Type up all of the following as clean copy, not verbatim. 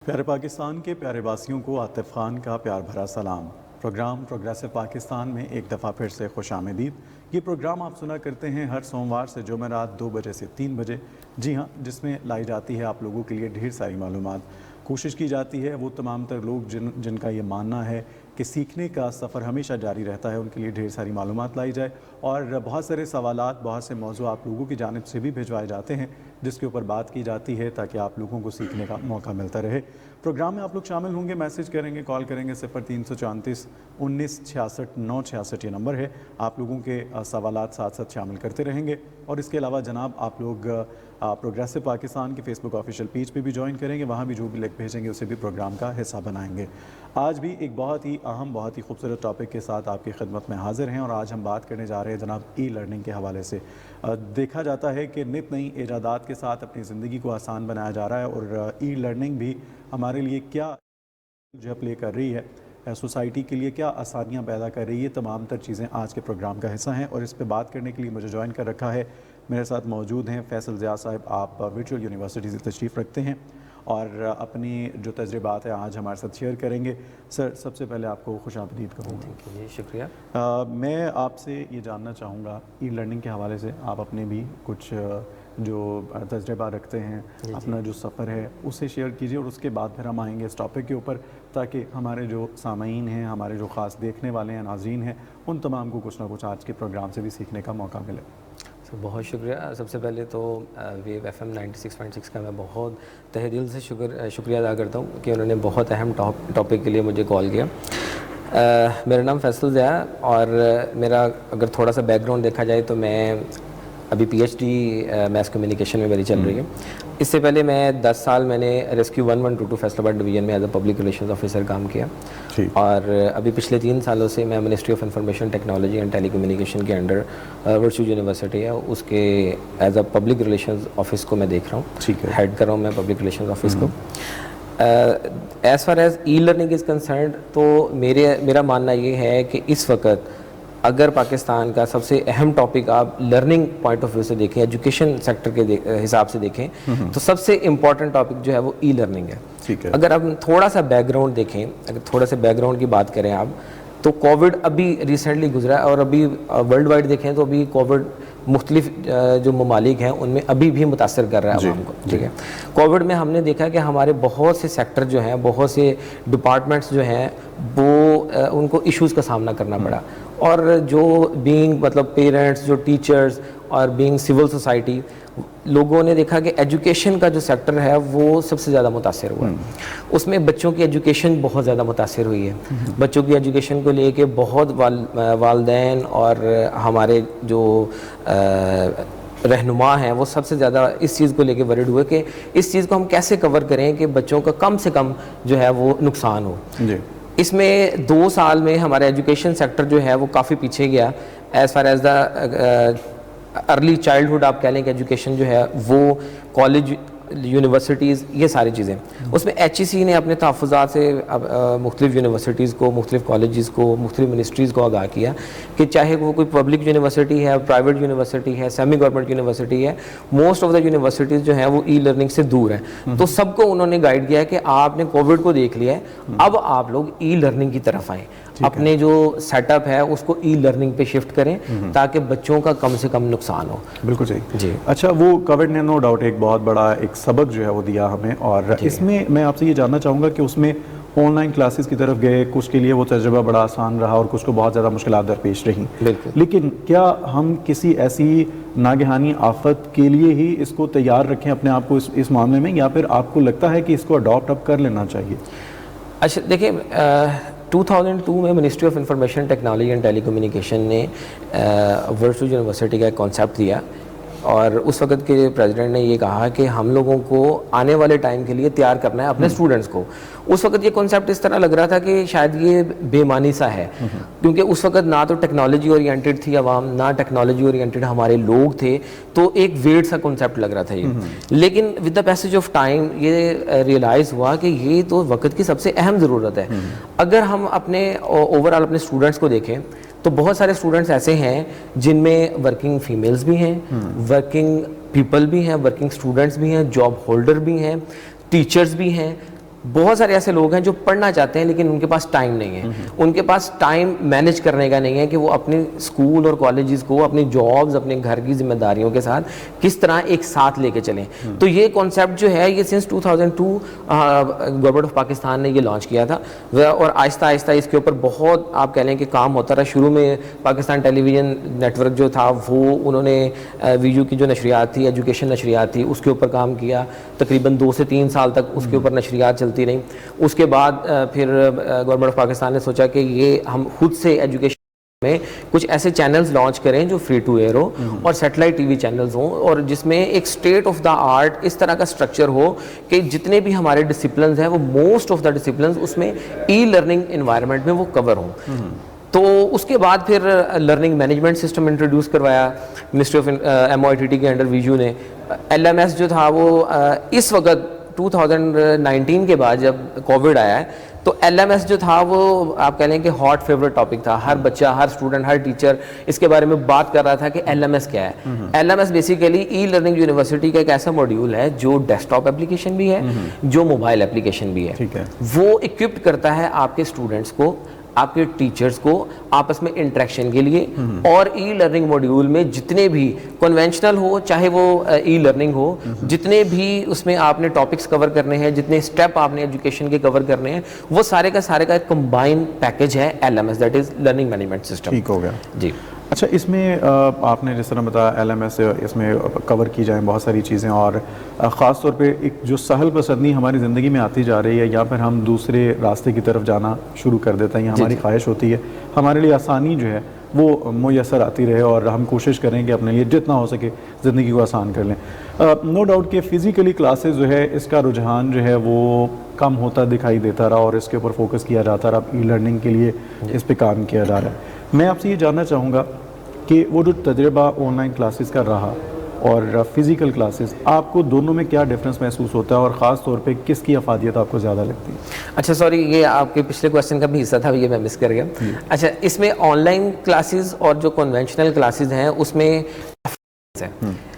پیارے پاکستان کے پیارے واسیوں کو عاطف خان کا پیار بھرا سلام۔ پروگرام پروگریسو پاکستان میں ایک دفعہ پھر سے خوش آمدید۔ یہ پروگرام آپ سنا کرتے ہیں ہر سوموار سے جمعرات 2 بجے سے 3 بجے، جی ہاں، جس میں لائی جاتی ہے آپ لوگوں کے لیے ڈھیر ساری معلومات۔ کوشش کی جاتی ہے وہ تمام تر لوگ جن کا یہ ماننا ہے کہ سیکھنے کا سفر ہمیشہ جاری رہتا ہے، ان کے لیے ڈھیر ساری معلومات لائی جائے، اور بہت سارے سوالات، بہت سے موضوع آپ لوگوں کی جانب سے بھی بھجوائے جاتے ہیں جس کے اوپر بات کی جاتی ہے تاکہ آپ لوگوں کو سیکھنے کا موقع ملتا رہے۔ پروگرام میں آپ لوگ شامل ہوں گے، میسج کریں گے، کال کریں گے، 0334 19 66 966 یہ نمبر ہے۔ آپ لوگوں کے سوالات ساتھ ساتھ شامل کرتے رہیں گے، اور اس کے علاوہ جناب آپ لوگ پروگریسو پاکستان کے فیس بک آفیشیل پیج پہ بھی جوائن کریں گے، وہاں بھی جو بھی لنک بھیجیں گے اسے بھی پروگرام کا حصہ بنائیں گے۔ آج بھی ایک بہت ہی اہم، بہت ہی خوبصورت ٹاپک کے ساتھ آپ کی خدمت میں حاضر ہیں، اور آج ہم بات کرنے جا رہے ہیں جناب ای لرننگ کے حوالے سے۔ دیکھا جاتا ہے کہ نت نئی ایجادات کے ساتھ اپنی زندگی کو آسان بنایا جا رہا ہے، اور ای لرننگ بھی ہمارے لیے کیا جو پلے کر رہی ہے، سوسائٹی کے لیے آسانیاں آسانیاں پیدا کر رہی ہے، تمام تر چیزیں آج کے پروگرام کا حصہ ہیں، اور اس پہ بات کرنے کے لیے مجھے جوائن کر رکھا ہے، میرے ساتھ موجود ہیں فیصل ضیاء صاحب۔ آپ ورچوئل یونیورسٹی سے تشریف رکھتے ہیں اور اپنی جو تجربات ہیں آج ہمارے ساتھ شیئر کریں گے۔ سر، سب سے پہلے آپ کو خوش آمدید کہوں گا۔ جی شکریہ۔ میں آپ سے یہ جاننا چاہوں گا ای لرننگ کے حوالے سے، آپ اپنے بھی کچھ جو تجربہ رکھتے ہیں، اپنا جو سفر ہے اسے شیئر کیجیے، اور اس کے بعد پھر ہم آئیں گے اس ٹاپک کے اوپر تاکہ ہمارے جو سامعین ہیں، ہمارے جو خاص دیکھنے والے ہیں، ناظرین ہیں، ان تمام کو کچھ نہ کچھ آج کے پروگرام سے بھی سیکھنے کا موقع ملے۔ بہت شکریہ۔ سب سے پہلے تو ویو ایف ایم 96.6 کا میں بہت تہ دل سے شکریہ ادا کرتا ہوں کہ انہوں نے بہت اہم ٹاپک کے لیے مجھے کال کیا۔ میرا نام فیصل ضیاء، اور میرا اگر تھوڑا سا بیک گراؤنڈ دیکھا جائے تو میں ابھی P H D mass communication میں میری چل رہی ہے۔ اس سے پہلے میں 10 سال میں نے ریسکیو 1122 فیصل آباد ڈویژن میں as a public relations officer کام کیا، اور ابھی پچھلے 3 سالوں سے میں ministry of information technology and telecommunication کے انڈر ورچوئل یونیورسٹی ہے اس کے as a public relations office کو میں دیکھ رہا ہوں، ہیڈ کر رہا ہوں میں پبلک ریلیشنز آفس کو۔ As far as e learning is concerned, تو میرا ماننا یہ ہے کہ اس وقت اگر پاکستان کا سب سے اہم ٹاپک آپ لرننگ پوائنٹ آف ویو سے دیکھیں، ایجوکیشن سیکٹر کے حساب سے دیکھیں، تو سب سے امپورٹنٹ ٹاپک جو ہے وہ ای لرننگ ہے۔ اگر آپ تھوڑا سا بیک گراؤنڈ دیکھیں، اگر تھوڑا سا بیک گراؤنڈ کی بات کریں آپ، تو کووڈ ابھی ریسنٹلی گزرا ہے، اور ابھی ورلڈ وائڈ دیکھیں تو ابھی کووڈ مختلف جو ممالک ہیں ان میں ابھی بھی متاثر کر رہا ہے عوام کو، ٹھیک ہے۔ کووڈ میں ہم نے دیکھا کہ ہمارے بہت سے سیکٹر جو ہیں، بہت سے ڈپارٹمنٹس جو ہیں، وہ ان کو ایشوز کا سامنا کرنا پڑا، اور جو مطلب پیرنٹس، جو ٹیچرز، اور بینگ سول سوسائٹی، لوگوں نے دیکھا کہ ایجوکیشن کا جو سیکٹر ہے وہ سب سے زیادہ متاثر ہوا۔ اس میں بچوں کی ایجوکیشن بہت زیادہ متاثر ہوئی ہے۔ بچوں کی ایجوکیشن کو لے کے بہت والدین اور ہمارے جو رہنما ہیں وہ سب سے زیادہ اس چیز کو لے کے ورڈ ہوئے کہ اس چیز کو ہم کیسے کور کریں کہ بچوں کا کم سے کم جو ہے وہ نقصان ہو۔ اس میں 2 سال میں ہمارا ایجوکیشن سیکٹر جو ہے وہ کافی پیچھے گیا، as far as the early childhood آپ کہہ لیں کہ ایجوکیشن جو ہے وہ کالج، یونیورسٹیز، یہ ساری چیزیں۔ اس میں ایچ ای سی نے اپنے تحفظات سے مختلف یونیورسٹیز کو، مختلف کالجز کو، مختلف منسٹریز کو آگاہ کیا کہ چاہے وہ کوئی پبلک یونیورسٹی ہے، پرائیویٹ یونیورسٹی ہے، سیمی گورنمنٹ یونیورسٹی ہے، موسٹ آف دا یونیورسٹیز جو ہیں وہ ای لرننگ سے دور ہیں۔ تو سب کو انہوں نے گائیڈ کیا کہ آپ نے کووڈ کو دیکھ لیا ہے، اب آپ لوگ ای لرننگ کی طرف آئیں، اپنے جو سیٹ اپ ہے اس کو ای لرننگ پہ شفٹ کریں تاکہ بچوں کا کم سے کم نقصان ہو۔ بالکل صحیح جی۔ اچھا، وہ کووڈ نے نو ڈاؤٹ ایک بہت بڑا ایک سبق جو ہے وہ دیا ہمیں، اور اس میں آپ سے یہ جاننا چاہوں گا کہ اس میں آن لائن کلاسز کی طرف گئے، کچھ کے لیے وہ تجربہ بڑا آسان رہا اور کچھ کو بہت زیادہ مشکلات درپیش رہیں، لیکن کیا ہم کسی ایسی ناگہانی آفت کے لیے ہی اس کو تیار رکھیں اپنے آپ کو اس معاملے میں، یا پھر آپ کو لگتا ہے کہ اس کو اڈاپٹ اب کر لینا چاہیے؟ اچھا دیکھیں، 2002 میں ministry of information technology and telecommunication نے ورچوئل یونیورسٹی کا ایک کانسیپٹ دیا، اور اس وقت کے پریزیڈنٹ نے یہ کہا کہ ہم لوگوں کو آنے والے ٹائم کے لیے تیار کرنا ہے اپنے اسٹوڈنٹس کو۔ اس وقت یہ کانسیپٹ اس طرح لگ رہا تھا کہ شاید یہ بے معنی سا ہے، کیونکہ اس وقت نہ تو ٹیکنالوجی اورینٹیڈ تھی عوام، نہ ٹیکنالوجی اورینٹیڈ ہمارے لوگ تھے، تو ایک ویڈ سا کانسیپٹ لگ رہا تھا یہ۔ لیکن with the passage of time یہ ریئلائز ہوا کہ یہ تو وقت کی سب سے اہم ضرورت ہے۔ اگر ہم اپنے اوور آل اپنے اسٹوڈنٹس کو دیکھیں تو بہت سارے اسٹوڈنٹس ایسے ہیں جن میں ورکنگ فیمیلز بھی ہیں، ورکنگ پیپل بھی ہیں، ورکنگ اسٹوڈنٹس بھی ہیں، جاب ہولڈر بھی ہیں، ٹیچرز بھی ہیں، بہت سارے ایسے لوگ ہیں جو پڑھنا چاہتے ہیں لیکن ان کے پاس ٹائم نہیں ہے, ان کے پاس ٹائم مینیج کرنے کا نہیں ہے کہ وہ اپنے اسکول اور کالجز کو اپنی جابز, اپنے گھر کی ذمہ داریوں کے ساتھ کس طرح ایک ساتھ لے کے چلیں. تو یہ کانسیپٹ جو ہے یہ سنس 2002 گورنمنٹ آف پاکستان نے یہ لانچ کیا تھا, اور آہستہ آہستہ اس کے اوپر بہت آپ کہہ لیں کہ کام ہوتا رہا. شروع میں پاکستان ٹیلی ویژن نیٹ ورک جو تھا وہ انہوں نے ویڈیو کی جو نشریات تھی, ایجوکیشن نشریات تھی, اس کے اوپر کام کیا. تقریباً 2 سے 3 سال تک اس کے اوپر نشریات چلتی رہیں. اس کے بعد پھر گورنمنٹ آف پاکستان نے سوچا کہ یہ ہم خود سے ایجوکیشن میں کچھ ایسے چینلز لانچ کریں جو فری ٹو ایئر ہو اور سیٹلائٹ ٹی وی چینلز ہوں, اور جس میں ایک اسٹیٹ آف دا آرٹ اس طرح کا اسٹرکچر ہو کہ جتنے بھی ہمارے ڈسپلنز ہیں وہ موسٹ آف دا ڈسپلنز اس میں ای لرننگ انوائرمنٹ میں وہ کور ہوں. تو اس کے بعد پھر لرننگ مینجمنٹ سسٹم انٹروڈیوس کروایا منسٹری آف MOITT کے انڈر ویجو نے. LMS جو تھا وہ اس وقت 2019 کے بعد جب کووڈ آیا ہے تو LMS جو تھا وہ آپ کہہ لیں کہ ہاٹ فیوریٹ ٹاپک تھا. ہر بچہ, ہر اسٹوڈنٹ, ہر ٹیچر اس کے بارے میں بات کر رہا تھا کہ LMS کیا ہے. LMS basically e learning university کا ایک ایسا ماڈیول ہے جو ڈیسک ٹاپ اپلیکیشن بھی ہے, جو موبائل اپلیکیشن بھی ہے. وہ اکوپڈ کرتا ہے آپ کے اسٹوڈنٹس کو, آپ کے ٹیچرز کو آپس میں انٹریکشن کے لیے. اور ای لرننگ ماڈیول میں جتنے بھی کنونشنل ہو چاہے وہ ای لرننگ ہو, جتنے بھی اس میں آپ نے ٹاپکس کور کرنے ہیں, جتنے اسٹیپ آپ نے ایجوکیشن کے کور کرنے ہیں, وہ سارے کا ایک کمبائن پیکج ہے LMS, that is learning management system. ٹھیک ہو گیا جی. اچھا, اس میں آپ نے جس طرح بتایا LMS, اس میں کور کی جائیں بہت ساری چیزیں, اور خاص طور پہ ایک جو سہل پسندی ہماری زندگی میں آتی جا رہی ہے, یا پھر ہم دوسرے راستے کی طرف جانا شروع کر دیتے ہیں, یا ہماری خواہش ہوتی ہے ہمارے لیے آسانی جو ہے وہ میسر آتی رہے, اور ہم کوشش کریں کہ اپنے لیے جتنا ہو سکے زندگی کو آسان کر لیں. نو ڈاؤٹ کہ فزیکلی کلاسز جو ہے اس کا رجحان جو ہے وہ کم ہوتا دکھائی دیتا رہا, اور اس کے اوپر فوکس کیا جاتا رہا. اب ای لرننگ کے لیے اس پہ کام کیا جا رہا ہے. میں آپ سے یہ جاننا چاہوں گا کہ وہ جو تجربہ آن لائن کلاسز کا رہا اور فزیکل کلاسز, آپ کو دونوں میں کیا ڈفرینس محسوس ہوتا ہے, اور خاص طور پہ کس کی افادیت آپ کو زیادہ لگتی ہے؟ اچھا سوری, یہ آپ کے پچھلے کویشچن کا بھی حصہ تھا, یہ میں مس کر گیا. اچھا, اس میں آن لائن کلاسز اور جو کنونشنل کلاسز ہیں اس میں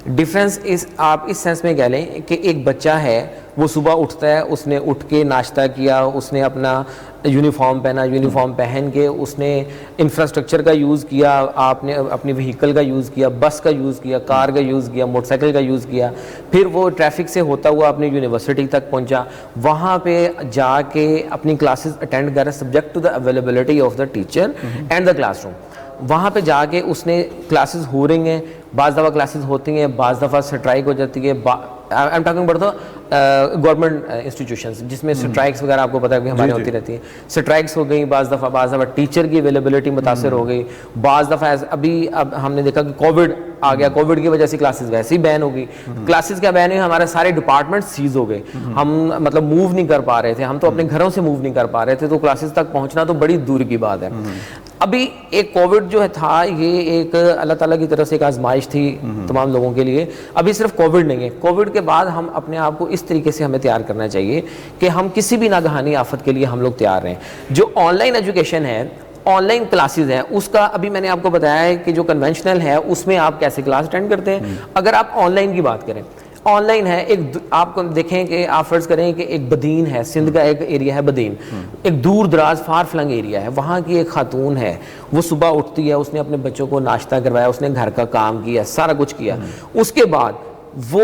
ڈفرینس آپ اس سینس میں کہہ لیں کہ ایک بچہ ہے, وہ صبح اٹھتا ہے, اس نے اٹھ کے ناشتہ کیا, اس نے اپنا یونیفارم پہنا, یونیفارم پہن کے اس نے انفراسٹرکچر کا یوز کیا, آپ نے اپنی وہیکل کا یوز کیا, بس کا یوز کیا, کار کا یوز کیا, موٹر سائیکل کا یوز کیا, پھر وہ ٹریفک سے ہوتا ہوا اپنی یونیورسٹی تک پہنچا, وہاں پہ جا کے اپنی کلاسز اٹینڈ کرا subject to the availability of the teacher and the classroom. وہاں پہ جا کے اس نے کلاسز ہو رہی ہیں, بعض دفعہ کلاسز ہوتی ہیں, بعض دفعہ اسٹرائک ہو جاتی ہے. I am talking about the government institutions جس میں اسٹرائکس وغیرہ آپ کو پتہ ہے کہ ہمارے ہوتی رہتی ہیں. اسٹرائکس ہو گئی بعض دفعہ ٹیچر کی اویلیبلٹی متاثر ہو گئی, بعض دفعہ اب ہم نے دیکھا کہ کووڈ آ گیا, کووڈ کی وجہ سے کلاسز ویسے ہی بین ہو گئی. کلاسز کیا بین ہوئی, ہمارے سارے ڈپارٹمنٹ سیز ہو گئے, ہم مطلب موو نہیں کر پا رہے تھے, ہم تو اپنے گھروں سے موو نہیں کر پا رہے تھے, تو کلاسز تک پہنچنا تو بڑی دور کی بات ہے. ابھی ایک کووڈ جو تھا یہ ایک اللہ تعالیٰ کی طرف سے ایک آزمائش تھی تمام لوگوں کے لیے. ابھی صرف کووڈ نہیں ہے, کووڈ کے بعد ہم اپنے آپ کو اس طریقے سے ہمیں تیار کرنا چاہیے کہ ہم کسی بھی ناگہانی آفت کے لیے ہم لوگ تیار رہیں. جو آن لائن ایجوکیشن ہے, آن لائن کلاسز ہیں, اس کا ابھی میں نے آپ کو بتایا ہے کہ جو کنونشنل ہے اس میں آپ کیسے کلاس اٹینڈ کرتے ہیں. اگر آپ آن لائن کی بات کریں, آن لائن ہے, ایک آپ کو دیکھیں کہ آپ فرض کریں کہ ایک بدین ہے, سندھ کا ایک ایریا ہے بدین, ایک دور دراز فار فلنگ ایریا ہے, وہاں کی ایک خاتون ہے, وہ صبح اٹھتی ہے, اس نے اپنے بچوں کو ناشتہ کروایا, اس نے گھر کا کام کیا, سارا کچھ کیا. اس کے بعد وہ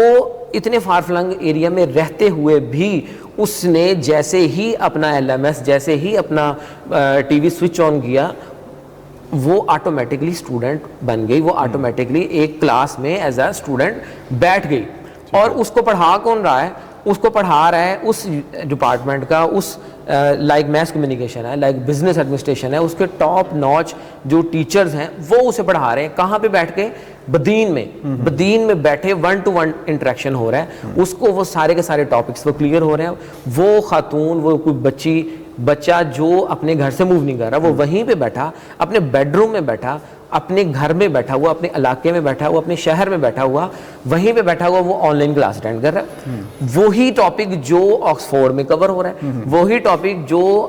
اتنے فار فلنگ ایریا میں رہتے ہوئے بھی اس نے جیسے ہی اپنا LMS, جیسے ہی اپنا ٹی وی سوئچ آن کیا, وہ آٹومیٹکلی اسٹوڈنٹ بن گئی, وہ آٹومیٹکلی ایک کلاس میں ایز اے اسٹوڈنٹ بیٹھ گئی. اور اس کو پڑھا کون رہا ہے, اس کو پڑھا رہا ہے اس ڈپارٹمنٹ کا, اس لائک میس کمیونیکیشن ہے, لائک بزنس ایڈمنسٹریشن ہے, اس کے ٹاپ ناچ جو ٹیچرز ہیں وہ اسے پڑھا رہے ہیں. کہاں پہ بیٹھ کے, بدین میں بیٹھے 1-to-1 انٹریکشن ہو رہا ہے. اس کو وہ سارے کے سارے ٹاپکس وہ کلیئر ہو رہے ہیں. وہ خاتون, وہ کوئی بچہ جو اپنے گھر سے موو نہیں کر رہا, وہ وہیں پہ بیٹھا, اپنے بیڈ روم میں بیٹھا, اپنے گھر میں بیٹھا ہوا, اپنے علاقے میں بیٹھا ہوا, اپنے شہر میں بیٹھا ہوا, وہیں پہ بیٹھا ہوا, وہ آن لائن کلاس اٹینڈ کر رہا ہے. وہی ٹاپک جو آکسفورڈ میں کور ہو رہا ہے, وہی ٹاپک جو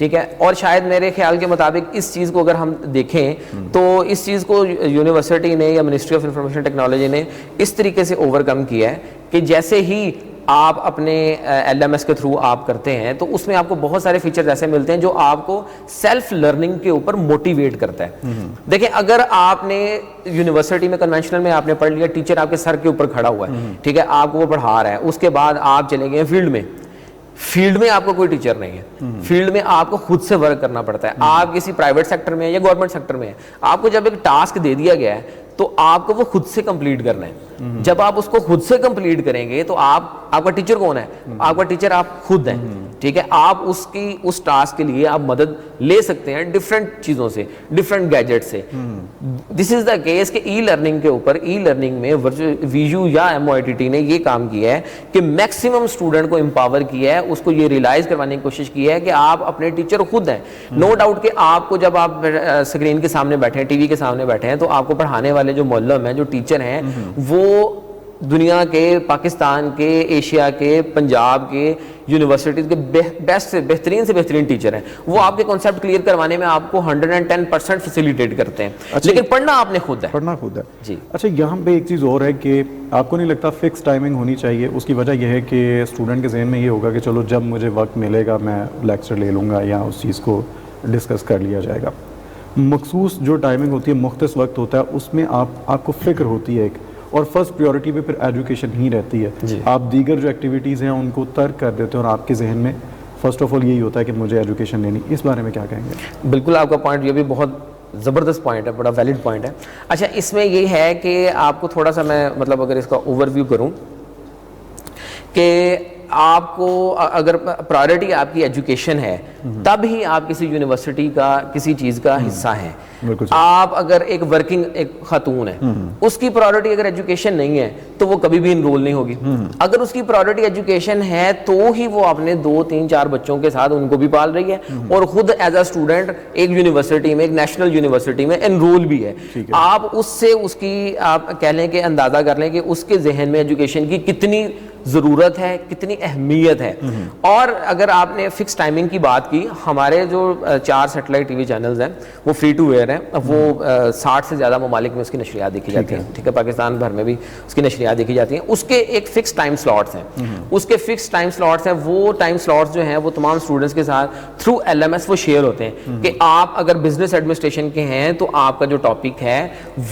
ٹھیک ہے. اور شاید میرے خیال کے مطابق اس چیز کو اگر ہم دیکھیں تو اس چیز کو یونیورسٹی نے یا منسٹری آف انفارمیشن ٹیکنالوجی نے اس طریقے سے اوور کم کیا ہے کہ جیسے ہی آپ اپنے ایل ایم ایس کے تھرو آپ کرتے ہیں تو اس میں آپ کو بہت سارے فیچرز ایسے ملتے ہیں جو آپ کو سیلف لرننگ کے اوپر موٹیویٹ کرتا ہے. دیکھیں اگر آپ نے یونیورسٹی میں کنونشنل میں آپ نے پڑھ لیا, ٹیچر آپ کے سر کے اوپر کھڑا ہوا ہے, ٹھیک ہے, آپ کو وہ پڑھا رہا ہے, اس کے بعد آپ چلے گئے فیلڈ میں آپ کو کوئی ٹیچر نہیں ہے, فیلڈ میں آپ کو خود سے ورک کرنا پڑتا ہے. آپ کسی پرائیویٹ سیکٹر میں یا گورنمنٹ سیکٹر میں ہیں, آپ کو جب ایک ٹاسک دے دیا گیا ہے تو آپ کو وہ خود سے کمپلیٹ کرنا ہے. جب آپ اس کو خود سے کمپلیٹ کریں گے تو آپ کا ٹیچر کون ہے؟ آپ کا ٹیچر آپ خود ہیں, ٹھیک ہے. آپ اس ٹاسک کے لیے آپ مدد لے سکتے ہیں ڈفرینٹ چیزوں سے, ڈفرینٹ گیجٹ سے. دس از دا کیس کہ ای لرننگ کے اوپر, ای لرننگ میں ویژو یا MOITT نے یہ کام کیا ہے کہ میکسیمم اسٹوڈنٹ کو امپاور کیا ہے, اس کو یہ ریلائز کروانے کی کوشش کی ہے کہ آپ اپنے ٹیچر خود ہیں. نو ڈاؤٹ کہ آپ کو جب آپ اسکرین کے سامنے بیٹھے ہیں, ٹی وی کے سامنے بیٹھے ہیں, تو آپ کو پڑھانے والے جو معلم ہیں, جو ٹیچر ہیں, وہ دنیا کے, پاکستان کے, ایشیا کے, پنجاب کے یونیورسٹیز کے بیسٹ سے بہترین ٹیچر ہیں. وہ آپ کے کانسیپٹ کلیئر کروانے میں آپ کو 110% فیسیلیٹیٹ کرتے ہیں. لیکن پڑھنا آپ نے خود ہے. جی اچھا, یہاں پہ ایک چیز اور ہے کہ آپ کو نہیں لگتا فکس ٹائمنگ ہونی چاہیے؟ اس کی وجہ یہ ہے کہ اسٹوڈنٹ کے ذہن میں یہ ہوگا کہ چلو جب مجھے وقت ملے گا میں لیکچر لے لوں گا یا اس چیز کو ڈسکس کر لیا جائے گا. مخصوص جو ٹائمنگ ہوتی ہے, مختص وقت ہوتا ہے, اس میں آپ کو فکر ہوتی ہے ایک, اور فرسٹ پریورٹی پہ پھر ایجوکیشن ہی رہتی ہے. آپ دیگر جو ایکٹیویٹیز ہیں ان کو ترک کر دیتے ہیں اور آپ کے ذہن میں فرسٹ آف آل یہی ہوتا ہے کہ مجھے ایجوکیشن لینی. اس بارے میں کیا کہیں گے؟ بالکل آپ کا پوائنٹ یہ بھی بہت زبردست پوائنٹ ہے, بڑا ویلڈ پوائنٹ ہے. اچھا, اس میں یہ ہے کہ آپ کو تھوڑا سا میں مطلب اگر اس کا اوور ویو کروں کہ آپ کو اگر پرائورٹی آپ کی ایجوکیشن ہے تب ہی آپ کسی یونیورسٹی کا کسی چیز کا حصہ ہیں. آپ اگر ایک ورکنگ ایک خاتون ہے, اس کی پرائورٹی اگر ایجوکیشن نہیں ہے تو وہ کبھی بھی انرول نہیں ہوگی. اگر اس کی پرائورٹی ایجوکیشن ہے تو ہی وہ اپنے 2 3 4 بچوں کے ساتھ ان کو بھی پال رہی ہے اور خود ایز اے اسٹوڈنٹ ایک یونیورسٹی میں, ایک نیشنل یونیورسٹی میں انرول بھی ہے. آپ اس سے اس کی آپ کہہ لیں کہ اندازہ کر لیں کہ اس کے ذہن میں ایجوکیشن کی کتنی ضرورت ہے, کتنی اہمیت ہے. اور اگر آپ نے فکس ٹائمنگ کی بات کی, ہمارے جو 4 سیٹلائٹ ٹی وی چینلز ہیں وہ فری ٹو ایئر ہیں. وہ 60 سے زیادہ ممالک میں اس کی نشریات دیکھی جاتی ہیں, ٹھیک ہے, پاکستان بھر میں بھی اس کی نشریات دیکھی جاتی ہیں. اس کے ایک فکس ٹائم سلاٹس ہیں, اس کے فکس ٹائم سلاٹس ہیں. وہ ٹائم سلاٹس جو ہیں وہ تمام اسٹوڈنٹس کے ساتھ تھرو LMS وہ شیئر ہوتے ہیں کہ آپ اگر بزنس ایڈمنسٹریشن کے ہیں تو آپ کا جو ٹاپک ہے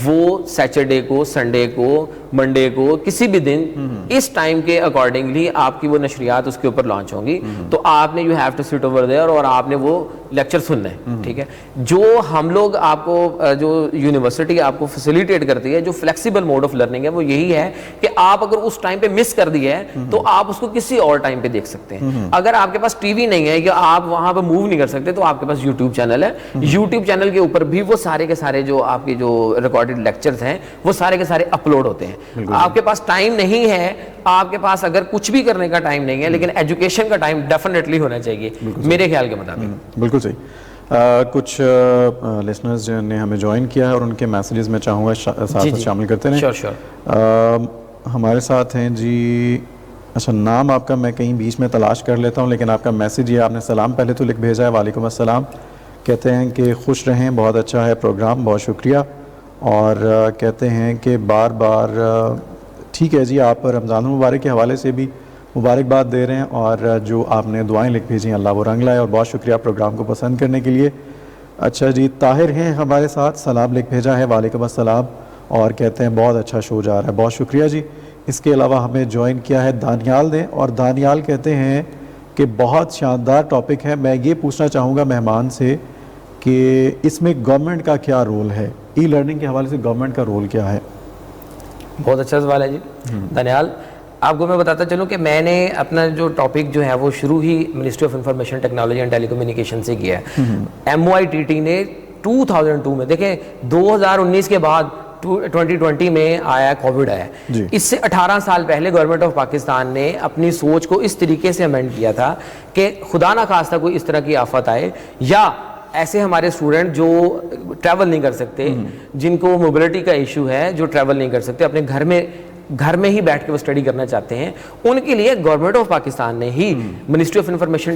وہ سیٹرڈے کو, سنڈے کو, منڈے کو, کسی بھی دن اس ٹائم کے اکارڈنگلی آپ کی وہ نشریات اس کے اوپر لانچ ہوں گی. تو آپ نے you have to sit over there اور آپ نے وہ لیکچر سننا ہے, ٹھیک ہے. جو ہم لوگ آپ کو جو یونیورسٹی آپ کو فیسیلیٹیٹ کرتی ہے, جو فلیکسیبل موڈ آف لرننگ ہے, وہ یہی ہے کہ آپ اگر اس ٹائم پہ مس کر دیا ہے تو آپ اس کو کسی اور ٹائم پہ دیکھ سکتے ہیں. اگر آپ کے پاس ٹی وی نہیں ہے یا آپ وہاں پہ موو نہیں کر سکتے تو آپ کے پاس یوٹیوب چینل ہے. یوٹیوب چینل کے اوپر بھی وہ سارے کے سارے جو آپ کے جو ریکارڈڈ لیکچرز ہیں وہ سارے کے سارے اپلوڈ ہوتے ہیں. آپ کے پاس ٹائم نہیں ہے, آپ کے پاس اگر کچھ بھی کرنے کا ٹائم نہیں ہے, لیکن ایجوکیشن کا ٹائم ڈیفینیٹلی ہونا چاہیے میرے خیال کے مطابق. بالکل صحیح. کچھ لسنرز نے ہمیں جوائن کیا ہے اور ان کے میسیجز میں چاہوں گا ساتھ شامل کرتے ہیں. ہمارے ساتھ ہیں جی, اچھا نام آپ کا میں کہیں بیچ میں تلاش کر لیتا ہوں, لیکن آپ کا میسیج یہ آپ نے سلام پہلے تو لکھ بھیجا ہے. وعلیکم السلام. کہتے ہیں کہ خوش رہیں, بہت اچھا ہے پروگرام, بہت شکریہ. اور کہتے ہیں کہ بار بار ٹھیک ہے جی, آپ رمضان المبارک کے حوالے سے بھی مبارکباد دے رہے ہیں اور جو آپ نے دعائیں لکھ بھیجی ہیں اللہ وہ رنگ لائے, اور بہت شکریہ پروگرام کو پسند کرنے کے لیے. اچھا جی, طاہر ہیں ہمارے ساتھ, سلام لکھ بھیجا ہے, وعلیکم السلام, اور کہتے ہیں بہت اچھا شو جا رہا ہے, بہت شکریہ جی. اس کے علاوہ ہمیں جوائن کیا ہے دانیال نے, اور دانیال کہتے ہیں کہ بہت شاندار ٹاپک ہے. میں یہ پوچھنا چاہوں گا مہمان سے کہ اس میں گورنمنٹ کا کیا رول ہے, ای لرننگ کے حوالے سے گورنمنٹ کا رول کیا ہے؟ بہت اچھا سوال ہے جی دانیال. آپ کو میں بتاتا چلوں کہ میں نے اپنا جو ٹاپک جو ہے وہ شروع ہی ministry of information technology and telecommunication سے کیا ہے. MOITT نے 2002 میں, دیکھیں 2019 کے بعد 2020 میں آیا کووڈ آیا, اس سے 18 سال پہلے گورنمنٹ آف پاکستان نے اپنی سوچ کو اس طریقے سے امینڈ کیا تھا کہ خدا نہ خواستہ کوئی اس طرح کی آفت آئے یا ایسے ہمارے اسٹوڈنٹ جو ٹریول نہیں کر سکتے, جن کو موبلٹی کا ایشو ہے, جو ٹریول نہیں کر سکتے, اپنے گھر میں گھر میں ہی بیٹھ کے وہ اسٹڈی کرنا چاہتے ہیں, ان کے لیے گورنمنٹ آف پاکستان نے ہی ministry of information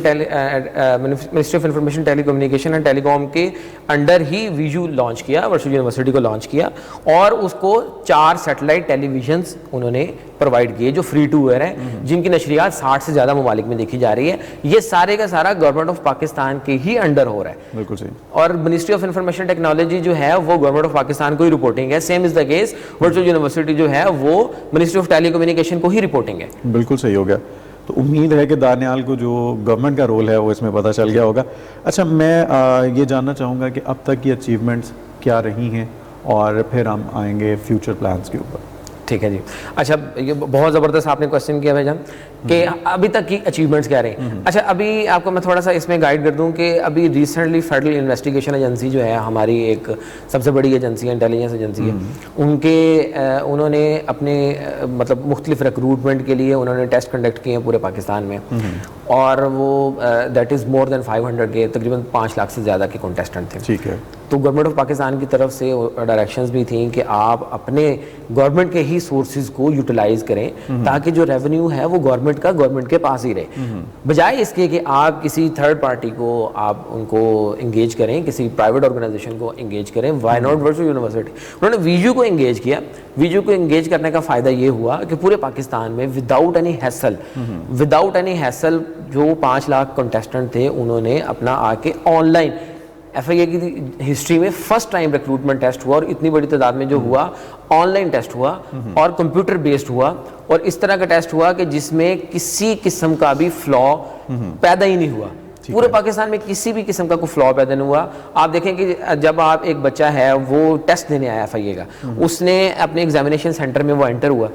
telecommunication and telecom کے انڈر ہی ویژو لانچ کیا, ورچوئل یونیورسٹی کو لانچ کیا, اور اس کو 4 سیٹلائٹ ٹیلی ویژنس انہوں نے پرووائڈ کیے جو فری ٹو ایئر ہیں, جن کی نشریات 60 سے زیادہ ممالک میں دیکھی جا رہی ہے. یہ سارے کا سارا گورنمنٹ آف پاکستان کے ہی انڈر ہو رہا ہے. بالکل صحیح. اور منسٹری آف انفارمیشن ٹیکنالوجی جو ہے وہ گورنمنٹ آف پاکستان کو ہی رپورٹنگ ہے. Same as the case virtual university جو ہے وہ منسٹری آف ٹیلی کمیونیکیشن کو ہی رپورٹنگ ہے. بالکل صحیح ہو گیا. تو امید ہے کہ دانیال کو جو گورنمنٹ کا رول ہے وہ اس میں پتہ چل گیا ہوگا. اچھا, میں یہ جاننا چاہوں گا کہ اب تک کی اچیومنٹس کیا رہی ہیں, اور پھر ہم آئیں گے فیوچر پلانس کے اوپر. ٹھیک ہے جی. اچھا, یہ بہت زبردست آپ نے کوشچن کیا بھائی جان کہ ابھی تک کی اچیومنٹس کیا رہے ہیں. اچھا, ابھی آپ کو میں تھوڑا سا اس میں گائیڈ کر دوں کہ ابھی ریسنٹلی فیڈرل انویسٹیگیشن ایجنسی جو ہے ہماری ایک سب سے بڑی ایجنسی ہے, انٹیلیجنس ایجنسی ہے, انہوں نے اپنے مطلب مختلف ریکروٹمنٹ کے لیے انہوں نے ٹیسٹ کنڈکٹ کیے ہیں پورے پاکستان میں, اور وہ دیٹ از مور دین 500 کے تقریباً 5 لاکھ سے زیادہ کے کنٹیسٹنٹ تھے. ٹھیک ہے. تو گورنمنٹ آف پاکستان کی طرف سے ڈائریکشنز بھی تھیں کہ آپ اپنے گورنمنٹ کے ہی سورسز کو یوٹیلائز کریں تاکہ جو ریونیو ہے وہ گورنمنٹ کا گورنمنٹ کے پاس ہی رہے, بجائے اس کے کہ آپ کسی تھرڈ پارٹی کو آپ ان کو انگیج کریں, کسی پرائیویٹ آرگنائزیشن کو انگیج کریں. Why not virtual university? انہوں نے ویژو کو انگیج کیا. ویژو کو انگیج کرنے کا فائدہ یہ ہوا کہ پورے پاکستان میں وداؤٹ اینی ہیسل جو 5 لاکھ کنٹیسٹنٹ تھے انہوں نے اپنا آ کے آن لائن ایف آئی اے کی ہسٹری میں فرسٹ ٹائم ریکروٹمنٹ ٹیسٹ ہوا, اور اتنی بڑی تعداد میں جو ہوا آن لائن ٹیسٹ ہوا اور کمپیوٹر بیسڈ ہوا, اور اس طرح کا ٹیسٹ ہوا کہ جس میں کسی قسم کا بھی فلا پیدا ہی نہیں ہوا. پورے پاکستان میں کسی بھی قسم کا کوئی فلا پیدا نہیں ہوا. آپ دیکھیں کہ جب آپ ایک بچہ ہے وہ ٹیسٹ دینے آیا ایف آئی اے کا, اس نے اپنے ایگزامینیشن سینٹر میں وہ انٹر ہوا,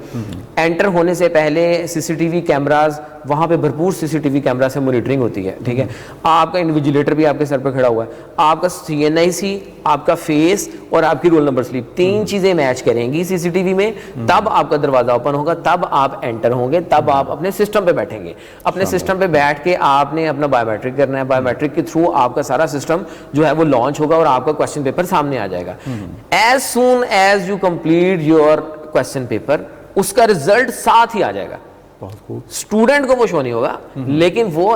انٹر ہونے سے پہلے سی سی ٹی وی کیمراز وہاں پہ بھرپور سی سی ٹی وی کیمرا سے مانیٹرنگ ہوتی ہے. ٹھیک ہے, آپ کا انویجیلیٹر بھی آپ کے سر پہ کھڑا ہوا ہے, آپ کا سی این آئی سی, آپ کا فیس اور آپ کی رول نمبر سلپ, 3 چیزیں میچ کریں گی سی سی ٹی وی میں, تب آپ کا دروازہ اوپن ہوگا, تب آپ انٹر ہوں گے, تب آپ اپنے سسٹم پہ بیٹھیں گے. اپنے سسٹم پہ بیٹھ کے آپ نے اپنا بایو میٹرک کرنا ہے, بایو میٹرک کے تھرو آپ کا سارا سسٹم جو ہے وہ لانچ ہوگا اور آپ کا کوشچن پیپر سامنے آ جائے گا. As soon as you complete your question paper, اس کا رزلٹ ساتھ ہی آ جائے گا. اسٹوڈنٹ کو وہ شو نہیں ہوگا, لیکن وہ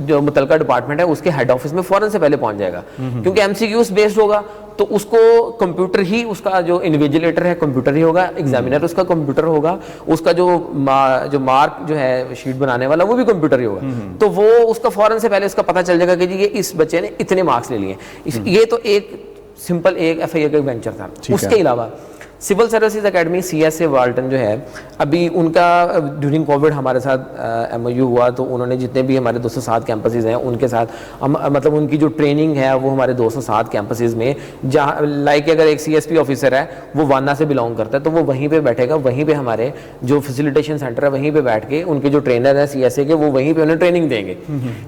جو متعلقہ ڈپارٹمنٹ ہے اس کے ہیڈ آفس میں فوراً سے پہلے پہنچ جائے گا, کیونکہ ایم سی کیوز بیسڈ ہوگا تو اس کو کمپیوٹر ہی, اس کا جو انویجیلیٹر ہے کمپیوٹر ہی ہوگا, ایگزامینر اس کا کمپیوٹر ہوگا, اس کا جو مارک جو ہے شیٹ بنانے والا وہ بھی کمپیوٹر ہی ہوگا. تو وہ اس کا فوراً سے پہلے اس کا پتہ چل جائے گا کہ جی یہ اس بچے نے اتنے مارکس لے لیے. یہ تو ایک سمپل ایک ایف آئی اے کا وینچر تھا. اس کے علاوہ civil services academy C S A Walton جو ہے, ابھی ان کا ڈیورنگ کووڈ ہمارے ساتھ ایم او یو ہوا, تو انہوں نے جتنے بھی ہمارے 207 کیمپسز ہیں ان کے ساتھ مطلب ان کی جو ٹریننگ ہے وہ ہمارے 207 کیمپسز میں, جہاں لائک اگر ایک سی ایس پی آفیسر ہے وہ وانا سے بلانگ کرتا ہے تو وہ وہیں پہ بیٹھے گا, وہیں پہ ہمارے جو فیسیلیٹیشن سینٹر ہے وہیں پہ بیٹھ کے ان کے جو ٹرینر ہیں سی ایس اے کے وہ وہیں پہ انہیں ٹریننگ دیں گے.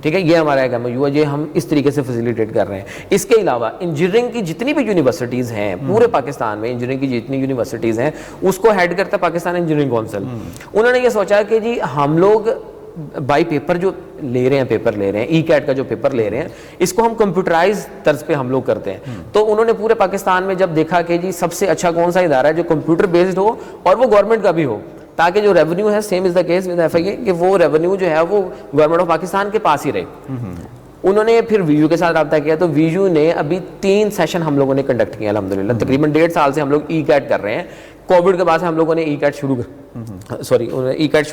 ٹھیک ہے, یہ ہمارا ایک ایم او یو ہے, یہ ہم اس طریقے سے فیسیلیٹیٹ کر رہے ہیں. اس کے علاوہ انجینئرنگ کی جتنی بھی یونیورسٹیز ہیں پورے پاکستان میں, انجینئرنگ کی جتنی یونیورسٹیز ہیں اس کو ہیڈ کرتا ہے پاکستان انجینئرنگ کونسل. انہوں نے یہ سوچا کہ جی ہم لوگ بائی پیپر جو لے رہے ہیں, پیپر لے رہے ہیں, ای کیٹ کا جو پیپر لے رہے ہیں, اس کو ہم کمپیوٹرائز طرز پہ ہم لوگ کرتے ہیں. تو انہوں نے پورے پاکستان میں جب دیکھا کہ جی سب سے اچھا کون سا ادارہ ہے جو کمپیوٹر بیسڈ ہو اور وہ گورنمنٹ کا بھی ہو, تاکہ جو ریونیو ہے same as the case with F I A کہ وہ ریونیو جو ہے وہ گورنمنٹ آف پاکستان کے پاس ہی رہے. انہوں نے پھر ویژو کے ساتھ رابطہ کیا, تو ویژو نے ابھی 3 سیشن ہم لوگوں نے کنڈکٹ کیا الحمدللہ. تقریباً 1.5 سال سے ہم لوگ ای کیٹ کر رہے ہیں. کووڈ کے بعد سے ہم لوگوں نے ای کیٹ شروع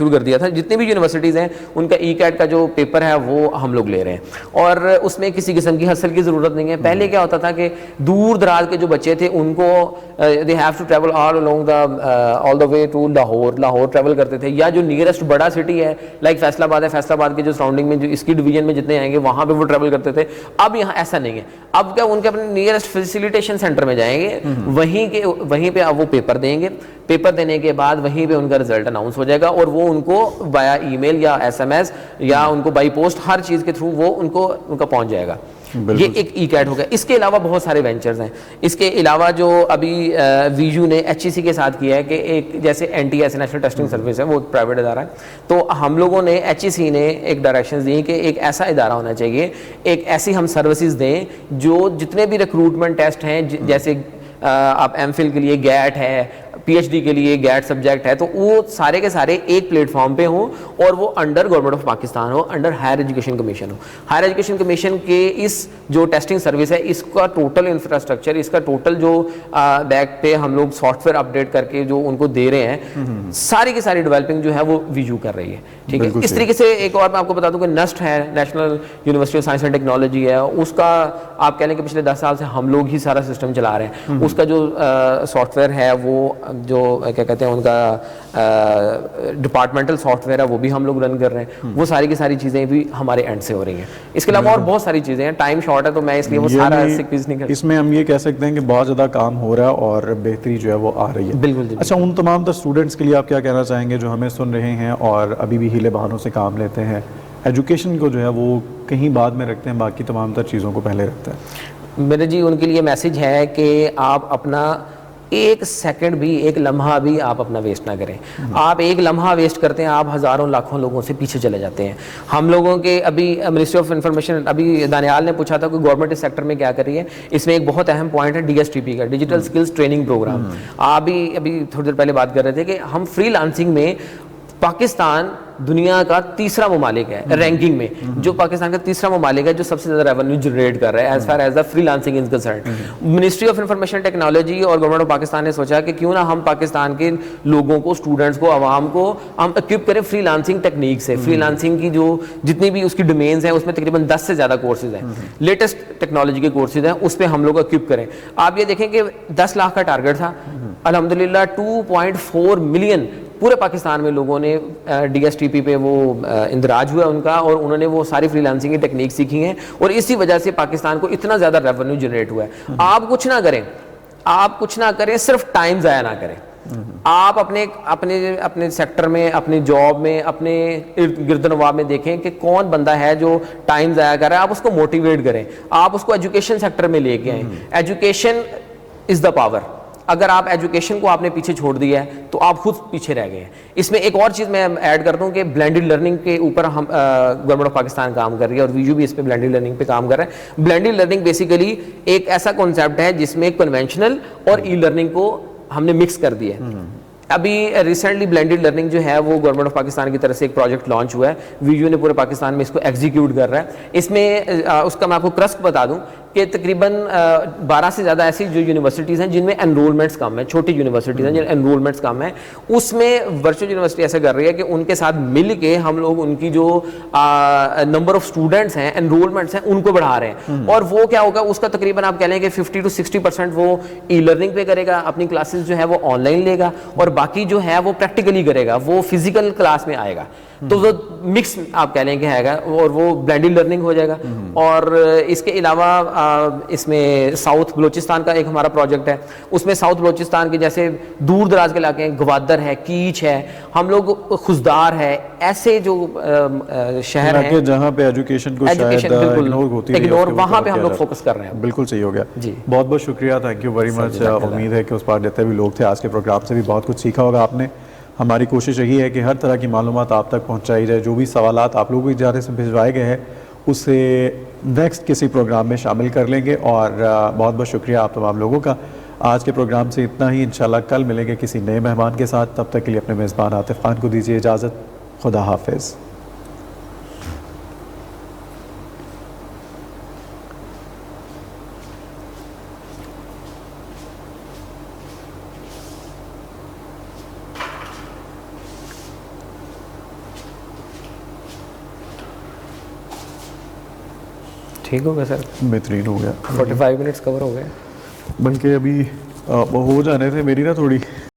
کر دیا تھا. جتنی بھی یونیورسٹیز ہیں ان کا ای کیٹ کا جو پیپر ہے وہ ہم لوگ لے رہے ہیں, اور اس میں کسی قسم کی حسل کی ضرورت نہیں ہے. پہلے کیا ہوتا تھا کہ دور دراز کے جو بچے تھے ان کو they have to travel all the way to Lahore travel کرتے تھے, یا جو نیئرسٹ بڑا سٹی ہے لائک فیصل آباد ہے, فیصل آباد کے جو سراؤنڈنگ میں جو اس کی ڈویژن میں جتنے آئیں گے وہاں پہ وہ ٹریول کرتے تھے. اب یہاں ایسا نہیں ہے. اب کیا ان کے اپنے نیئرسٹ فیسیلیٹیشن سینٹر میں جائیں گے, وہیں پہ اب وہ پیپر دیں گے. پیپر دینے کے بعد وہیں پہ ان کا رزلٹ اناؤنس ہو جائے گا, اور وہ ان کو وایا ای میل یا ایس ایم ایس یا ان کو بائی پوسٹ ہر چیز کے تھرو وہ ان کا پہنچ جائے گا. یہ ایک ای کیٹ ہو گیا. اس کے علاوہ بہت سارے وینچرز ہیں. اس کے علاوہ جو ابھی ویژو نے ایچ ای سی کے ساتھ کیا ہے کہ ایک جیسے N T S national testing service ہے, وہ پرائیویٹ ادارہ ہے, تو ہم لوگوں نے ایچ ای سی نے ایک ڈائریکشنز دی کہ ایک ایسا ادارہ ہونا چاہیے, ایک ایسی ہم سروسز دیں جو جتنے بھی ریکروٹمنٹ ٹیسٹ ہیں, جیسے آپ ایم فل کے لیے گیٹ ہے, PhD کے لیے گیٹ سبجیکٹ ہے, تو وہ سارے کے سارے ایک پلیٹ فارم پہ ہوں اور وہ انڈر گورنمنٹ آف پاکستان ہو, انڈر ہائر ایجوکیشن کمیشن ہو. ہائر ایجوکیشن کمیشن کے اس جو ٹیسٹنگ سروس ہے اس کا ٹوٹل انفراسٹرکچر, اس کا ٹوٹل جو بیک پہ ہم لوگ سافٹ ویئر اپڈیٹ کر کے جو ان کو دے رہے ہیں, ساری کی ساری ڈیولپنگ جو ہے وہ ویجو کر رہی ہے. ٹھیک ہے, اس طریقے سے ایک اور میں آپ کو بتا دوں کہ نسٹ ہے, national university of science and technology ہے, اس کا آپ کہہ لیں کہ پچھلے 10 سال سے ہم لوگ ہی سارا سسٹم چلا رہے ہیں. اس کا جو سافٹ ویئر ہے وہ جو کیا کہتے ہیں ان کا ڈپارٹمنٹل سافٹ ویئر ہے وہ بھی ہم لوگ رن کر رہے ہیں. وہ ساری کی ساری چیزیں بھی ہمارے اینڈ سے ہو رہی ہیں. اس کے علاوہ اور بہت ساری چیزیں ہیں, ٹائم شارٹ ہے تو میں اس لیے وہ سارا سیکوینس نہیں کر. اس میں ہم یہ کہہ سکتے ہیں کہ بہت زیادہ کام ہو رہا ہے اور بہتری جو ہے وہ آ رہی ہے. بالکل. اچھا, ان تمام تر اسٹوڈنٹس کے لیے آپ کیا کہنا چاہیں گے جو ہمیں سن رہے ہیں اور ابھی بھی ہیلے بہانوں سے کام لیتے ہیں, ایجوکیشن کو جو ہے وہ کہیں بعد میں رکھتے ہیں, باقی تمام تر چیزوں کو پہلے رکھتے ہیں؟ میرے جی ان کے لیے میسج ہے کہ آپ اپنا ایک سیکنڈ بھی, ایک لمحہ بھی آپ اپنا ویسٹ نہ کریں. آپ ایک لمحہ ویسٹ کرتے ہیں, آپ ہزاروں لاکھوں لوگوں سے پیچھے چلے جاتے ہیں. ہم لوگوں کے ابھی منسٹری آف انفارمیشن, ابھی دانیال نے پوچھا تھا کہ گورنمنٹ اس سیکٹر میں کیا کر رہی ہے. اس میں ایک بہت اہم پوائنٹ ہے DSTP کا, ڈیجیٹل اسکلز ٹریننگ پروگرام. آپ بھی ابھی تھوڑی دیر پہلے بات کر رہے تھے کہ ہم فری لانسنگ میں پاکستان دنیا کا تیسرا ممالک ہے رینکنگ میں, جو پاکستان کا تیسرا ممالک ہے جو سب سے زیادہ ریونیو جنریٹ کر رہا ہے as far as the free lancing is concerned. Ministry of information technology اور گورنمنٹ آف پاکستان نے سوچا کہ کیوں نہ ہم پاکستان کے لوگوں کو, اسٹوڈنٹس کو, عوام کو ہم اکوپ کریں فری لانسنگ ٹیکنیک سے. فری لانسنگ کی جو جتنی بھی اس کی ڈومینز ہیں اس میں تقریباً 10 سے زیادہ کورسز ہیں, لیٹسٹ ٹیکنالوجی کے کورسز ہیں, اس پہ ہم لوگ اکوپ کریں. آپ یہ دیکھیں کہ 10 لاکھ کا ٹارگیٹ تھا, الحمدللہ 2.4 ملین پورے پاکستان میں لوگوں نے DSTP پہ وہ اندراج ہوا ان کا, اور انہوں نے وہ ساری فری لانسنگ کی ٹیکنیک سیکھی ہیں, اور اسی وجہ سے پاکستان کو اتنا زیادہ ریونیو جنریٹ ہوا ہے. آپ کچھ نہ کریں, صرف ٹائم ضائع نہ کریں. آپ اپنے سیکٹر میں, اپنے جاب میں, اپنے گرد نواح میں دیکھیں کہ کون بندہ ہے جو ٹائم ضائع کر رہا ہے, آپ اس کو موٹیویٹ کریں, آپ اس کو ایجوکیشن سیکٹر میں لے کے آئیں. Education is the power. اگر آپ ایجوکیشن کو آپ نے پیچھے چھوڑ دیا ہے تو آپ خود پیچھے رہ گئے ہیں. اس میں ایک اور چیز میں ایڈ کرتا ہوں کہ بلینڈڈ لرننگ کے اوپر ہم گورنمنٹ آف پاکستان کام کر رہی ہے, اور ویجو بھی اس پہ بلینڈڈ لرننگ پہ کام کر رہا ہے. بلینڈڈ لرننگ بیسیکلی ایک ایسا کانسیپٹ ہے جس میں کنونشنل اور ای لرننگ کو ہم نے مکس کر دیا ہے. ابھی ریسنٹلی بلینڈڈ لرننگ جو ہے وہ گورنمنٹ آف پاکستان کی طرف سے ایک پروجیکٹ لانچ ہوا ہے, ویجو نے پورے پاکستان میں اس کو ایگزیکیوٹ کر رہا ہے. اس میں اس کا میں آپ کو کرسپ بتا دوں کہ تقریباً 12 سے زیادہ ایسی جو یونیورسٹیز ہیں جن میں انرولمنٹس کم ہیں, چھوٹی یونیورسٹیز ہیں جن انرولمنٹس کم ہیں, اس میں ورچوئل یونیورسٹی ایسا کر رہی ہے کہ ان کے ساتھ مل کے ہم لوگ ان کی جو نمبر آف اسٹوڈنٹس ہیں, انرولمنٹس ہیں, ان کو بڑھا رہے ہیں. اور وہ کیا ہوگا, اس کا تقریباً آپ کہہ لیں کہ 50 to 60% وہ ای لرننگ پہ کرے گا, اپنی کلاسز جو ہے وہ آن لائن لے گا, اور باقی جو ہے وہ پریکٹیکلی کرے گا, وہ فزیکل کلاس میں آئے گا. تو وہ مکس آپ کہہ لیں کہ ہے گا, اور وہ بلینڈڈ لرننگ ہو جائے گا. اور اس کے علاوہ اس میں ساؤتھ بلوچستان کا ایک ہمارا پروجیکٹ ہے, اس میں ساؤتھ بلوچستان کے جیسے دور دراز کے علاقے ہیں, گوادر ہے, کیچ ہے, ہم لوگ خزدار ہے, ایسے جو شہر ہیں جہاں پہ ایجوکیشن کو شاید اگنور ہوتی ہے, وہاں پہ ہم لوگ فوکس کر رہے ہیں. بالکل صحیح ہو گیا جی, بہت بہت شکریہ, تھینک یو ویری مچ. امید ہے کہ اس پار جتنے بھی لوگ تھے آج کے پروگرام سے بھی بہت کچھ سیکھا ہوگا آپ نے. ہماری کوشش یہی ہے کہ ہر طرح کی معلومات آپ تک پہنچائی جائے. جو بھی سوالات آپ لوگوں کی جانب سے بھجوائے گئے ہیں اسے نیکسٹ کسی پروگرام میں شامل کر لیں گے. اور بہت بہت شکریہ آپ تمام لوگوں کا. آج کے پروگرام سے اتنا ہی, انشاءاللہ کل ملیں گے کسی نئے مہمان کے ساتھ. تب تک کے لیے اپنے میزبان عاطف خان کو دیجیے اجازت. خدا حافظ. ٹھیک ہو گیا سر, بہترین ہو گیا, 45 منٹس کور ہو گئے. بلکہ ابھی وہ ہو جانے تھے, میری نا تھوڑی